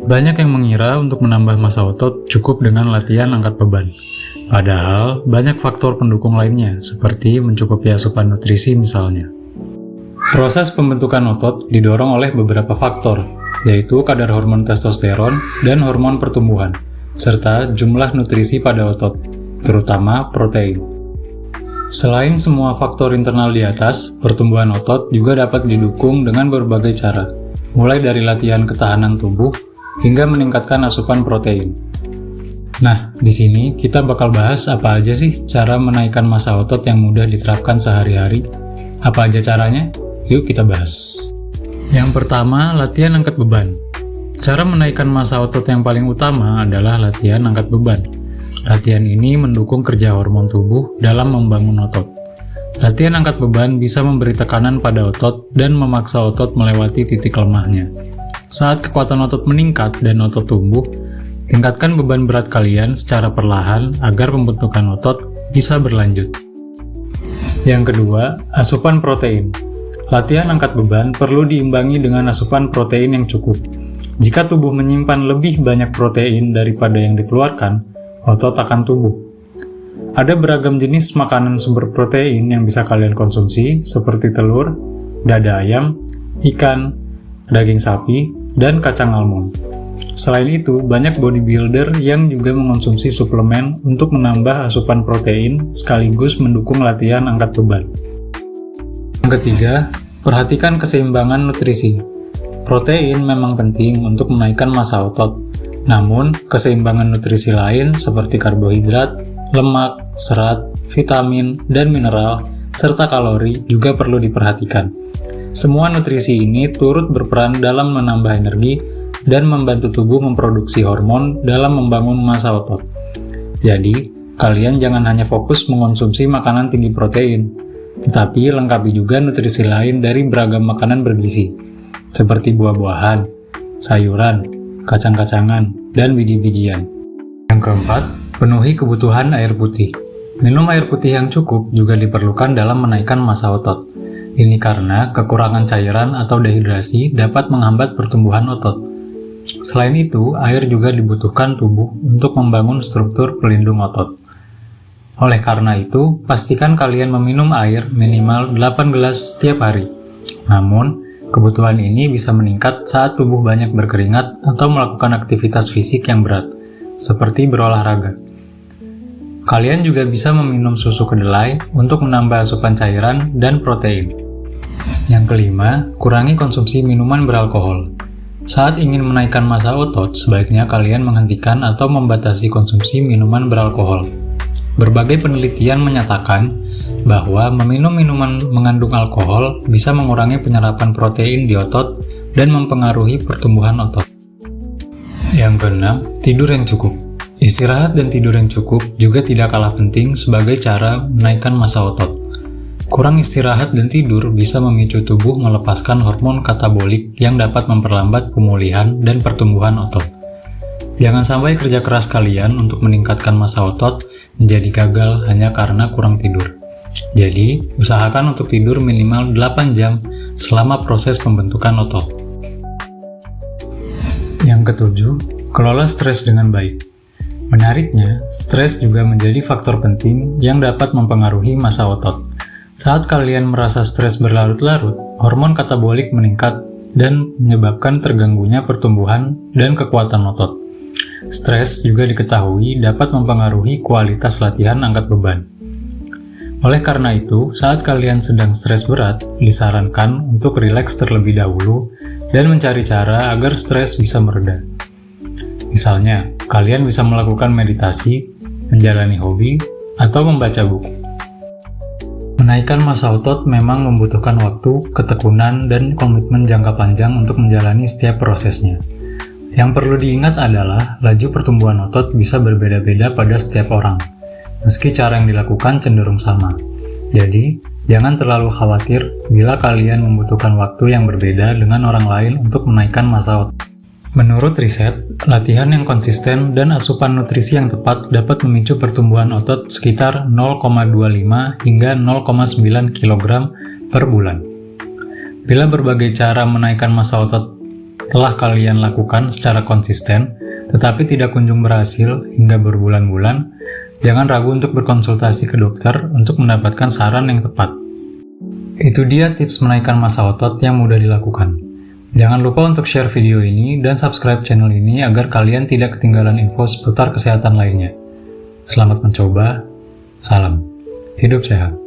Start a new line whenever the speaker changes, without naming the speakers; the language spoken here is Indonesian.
Banyak yang mengira untuk menambah massa otot cukup dengan latihan angkat beban. Padahal, banyak faktor pendukung lainnya, seperti mencukupi asupan nutrisi misalnya. Proses pembentukan otot didorong oleh beberapa faktor, yaitu kadar hormon testosteron dan hormon pertumbuhan, serta jumlah nutrisi pada otot, terutama protein. Selain semua faktor internal di atas, pertumbuhan otot juga dapat didukung dengan berbagai cara, mulai dari latihan ketahanan tubuh hingga meningkatkan asupan protein. Nah, di sini kita bakal bahas apa aja sih cara menaikkan massa otot yang mudah diterapkan sehari-hari. Apa aja caranya? Yuk kita bahas. Yang pertama, latihan angkat beban. Cara menaikkan massa otot yang paling utama adalah latihan angkat beban. Latihan ini mendukung kerja hormon tubuh dalam membangun otot. Latihan angkat beban bisa memberi tekanan pada otot dan memaksa otot melewati titik lemahnya. Saat kekuatan otot meningkat dan otot tumbuh, tingkatkan beban berat kalian secara perlahan agar pembentukan otot bisa berlanjut. Yang kedua, asupan protein. Latihan angkat beban perlu diimbangi dengan asupan protein yang cukup. Jika tubuh menyimpan lebih banyak protein daripada yang dikeluarkan, otot akan tumbuh. Ada beragam jenis makanan sumber protein yang bisa kalian konsumsi, seperti telur, dada ayam, ikan, daging sapi, dan kacang almond. Selain itu, banyak bodybuilder yang juga mengonsumsi suplemen untuk menambah asupan protein sekaligus mendukung latihan angkat beban. Yang ketiga, perhatikan keseimbangan nutrisi. Protein memang penting untuk menaikkan massa otot, namun keseimbangan nutrisi lain seperti karbohidrat, lemak, serat, vitamin, dan mineral, serta kalori juga perlu diperhatikan. Semua nutrisi ini turut berperan dalam menambah energi dan membantu tubuh memproduksi hormon dalam membangun massa otot. Jadi, kalian jangan hanya fokus mengonsumsi makanan tinggi protein, tetapi lengkapi juga nutrisi lain dari beragam makanan bergizi, seperti buah-buahan, sayuran, kacang-kacangan, dan biji-bijian. Yang keempat, penuhi kebutuhan air putih. Minum air putih yang cukup juga diperlukan dalam menaikkan massa otot. Ini karena kekurangan cairan atau dehidrasi dapat menghambat pertumbuhan otot. Selain itu, air juga dibutuhkan tubuh untuk membangun struktur pelindung otot. Oleh karena itu, pastikan kalian meminum air minimal 8 gelas setiap hari. Namun, kebutuhan ini bisa meningkat saat tubuh banyak berkeringat atau melakukan aktivitas fisik yang berat, seperti berolahraga. Kalian juga bisa meminum susu kedelai untuk menambah asupan cairan dan protein. Yang kelima, kurangi konsumsi minuman beralkohol. Saat ingin menaikkan massa otot, sebaiknya kalian menghentikan atau membatasi konsumsi minuman beralkohol. Berbagai penelitian menyatakan bahwa meminum minuman mengandung alkohol bisa mengurangi penyerapan protein di otot dan mempengaruhi pertumbuhan otot. Yang keenam, tidur yang cukup. Istirahat dan tidur yang cukup juga tidak kalah penting sebagai cara menaikkan massa otot. Kurang istirahat dan tidur bisa memicu tubuh melepaskan hormon katabolik yang dapat memperlambat pemulihan dan pertumbuhan otot. Jangan sampai kerja keras kalian untuk meningkatkan massa otot menjadi gagal hanya karena kurang tidur. Jadi, usahakan untuk tidur minimal 8 jam selama proses pembentukan otot. Yang ketujuh, kelola stres dengan baik. Menariknya, stres juga menjadi faktor penting yang dapat mempengaruhi massa otot. Saat kalian merasa stres berlarut-larut, hormon katabolik meningkat dan menyebabkan terganggunya pertumbuhan dan kekuatan otot. Stres juga diketahui dapat mempengaruhi kualitas latihan angkat beban. Oleh karena itu, saat kalian sedang stres berat, disarankan untuk rileks terlebih dahulu dan mencari cara agar stres bisa mereda. Misalnya, kalian bisa melakukan meditasi, menjalani hobi, atau membaca buku. Menaikkan massa otot memang membutuhkan waktu, ketekunan, dan komitmen jangka panjang untuk menjalani setiap prosesnya. Yang perlu diingat adalah laju pertumbuhan otot bisa berbeda-beda pada setiap orang, meski cara yang dilakukan cenderung sama. Jadi, jangan terlalu khawatir bila kalian membutuhkan waktu yang berbeda dengan orang lain untuk menaikkan massa otot. Menurut riset, latihan yang konsisten dan asupan nutrisi yang tepat dapat memicu pertumbuhan otot sekitar 0,25 hingga 0,9 kg per bulan. Bila berbagai cara menaikkan massa otot telah kalian lakukan secara konsisten, tetapi tidak kunjung berhasil hingga berbulan-bulan, jangan ragu untuk berkonsultasi ke dokter untuk mendapatkan saran yang tepat. Itu dia tips menaikkan massa otot yang mudah dilakukan. Jangan lupa untuk share video ini dan subscribe channel ini agar kalian tidak ketinggalan info seputar kesehatan lainnya. Selamat mencoba, salam, hidup sehat.